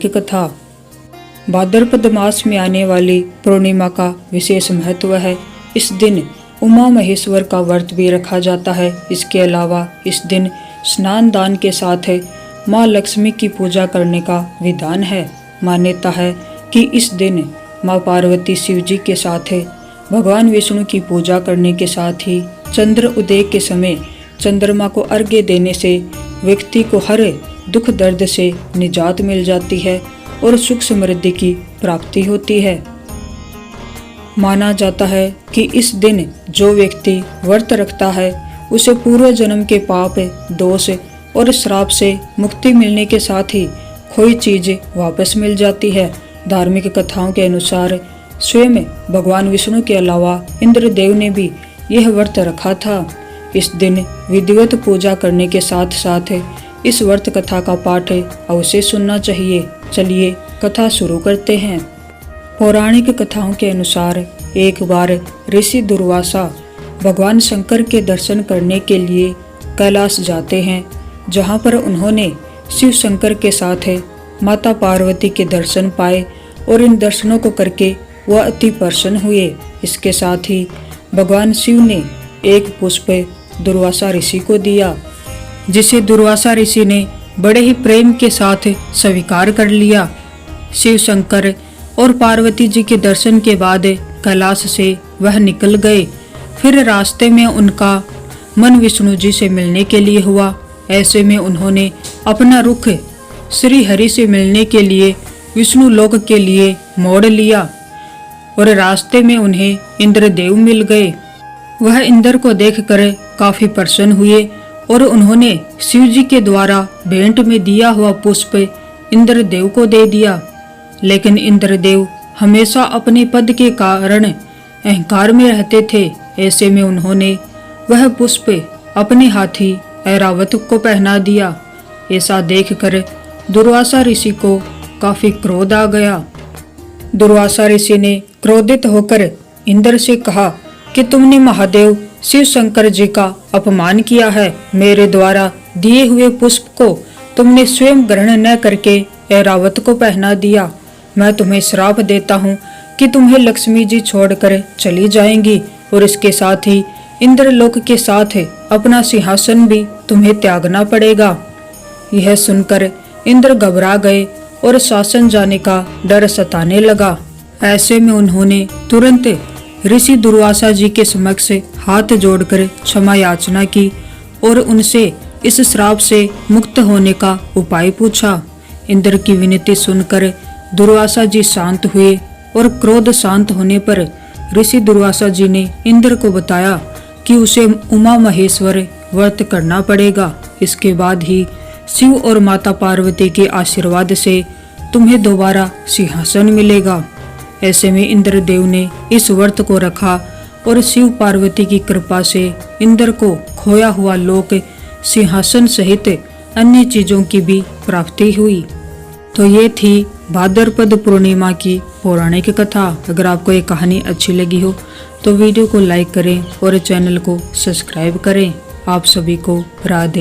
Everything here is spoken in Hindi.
की कथा। भाद्रपद मास में आने वाली पूर्णिमा का विशेष महत्व है। इस दिन उमा महेश्वर का व्रत भी रखा जाता है। इसके अलावा इस दिन स्नान दान के साथ माँ लक्ष्मी की पूजा करने का विधान है। मान्यता है कि इस दिन माँ पार्वती शिव जी के साथ भगवान विष्णु की पूजा करने के साथ ही चंद्र उदय के समय चंद्रमा को अर्घ्य देने से व्यक्ति को हर दुख दर्द से निजात मिल जाती है और सुख समृद्धि की प्राप्ति होती है। माना जाता है कि इस दिन जो व्यक्ति व्रत रखता है उसे पूर्व जन्म के पाप, दोष और श्राप से मुक्ति मिलने के साथ ही खोई चीज वापस मिल जाती है। धार्मिक कथाओं के अनुसार स्वयं भगवान विष्णु के अलावा इंद्रदेव ने भी यह व्रत रखा था। इस दिन विधिवत पूजा करने के साथ साथ इस व्रत कथा का पाठ अवश्य सुनना चाहिए। चलिए कथा शुरू करते हैं। पौराणिक कथाओं के अनुसार एक बार ऋषि दुर्वासा भगवान शंकर के दर्शन करने के लिए कैलाश जाते हैं, जहां पर उन्होंने शिव शंकर के साथ माता पार्वती के दर्शन पाए और इन दर्शनों को करके वह अति प्रसन्न हुए। इसके साथ ही भगवान शिव ने एक पुष्प दुर्वासा ऋषि को दिया, जिसे दुर्वासा ऋषि ने बड़े ही प्रेम के साथ स्वीकार कर लिया। शिव शंकर और पार्वती जी के दर्शन के बाद कैलाश से वह निकल गए। फिर रास्ते में उनका मन विष्णु जी से मिलने के लिए हुआ। ऐसे में उन्होंने अपना रुख श्री हरि से मिलने के लिए विष्णु लोक के लिए मोड़ लिया और रास्ते में उन्हें इंद्रदेव मिल गए। वह इंद्र को देखकर काफी प्रसन्न हुए और उन्होंने शिव जी के द्वारा भेंट में दिया हुआ पुष्प इंद्रदेव को दे दिया। लेकिन इंद्रदेव हमेशा अपने पद के कारण अहंकार में रहते थे। ऐसे में उन्होंने वह पुष्प अपने हाथी ऐरावत को पहना दिया। ऐसा देखकर दुर्वासा ऋषि को काफी क्रोध आ गया। दुर्वासा ऋषि ने क्रोधित होकर इंद्र से कहा कि तुमने महादेव शिव शंकर जी का अपमान किया है। मेरे द्वारा दिए हुए पुष्प को तुमने स्वयं ग्रहण न करके ऐरावत को पहना दिया। मैं तुम्हें श्राप देता हूँ कि तुम्हें लक्ष्मी जी छोड़कर चली जाएंगी और इसके साथ ही इंद्रलोक के साथ अपना सिंहासन भी तुम्हें त्यागना पड़ेगा। यह सुनकर इंद्र घबरा गए और शासन जाने का डर सताने लगा। ऐसे में उन्होंने तुरंत ऋषि दुर्वासा जी के समक्ष हाथ जोड़कर क्षमा याचना की और उनसे इस श्राप से मुक्त होने का उपाय पूछा। इंद्र की विनती सुनकर दुर्वासा जी शांत हुए और क्रोध शांत होने पर ऋषि दुर्वासा जी ने इंद्र को बताया कि उसे उमा महेश्वर व्रत करना पड़ेगा। इसके बाद ही शिव और माता पार्वती के आशीर्वाद से तुम्हें दोबारा सिंहासन मिलेगा। ऐसे में इंद्रदेव ने इस व्रत को रखा और शिव पार्वती की कृपा से इंद्र को खोया हुआ लोक, सिंहासन सहित अन्य चीजों की भी प्राप्ति हुई। तो ये थी भाद्रपद पूर्णिमा की पौराणिक कथा। अगर आपको ये कहानी अच्छी लगी हो तो वीडियो को लाइक करें और चैनल को सब्सक्राइब करें। आप सभी को राधे।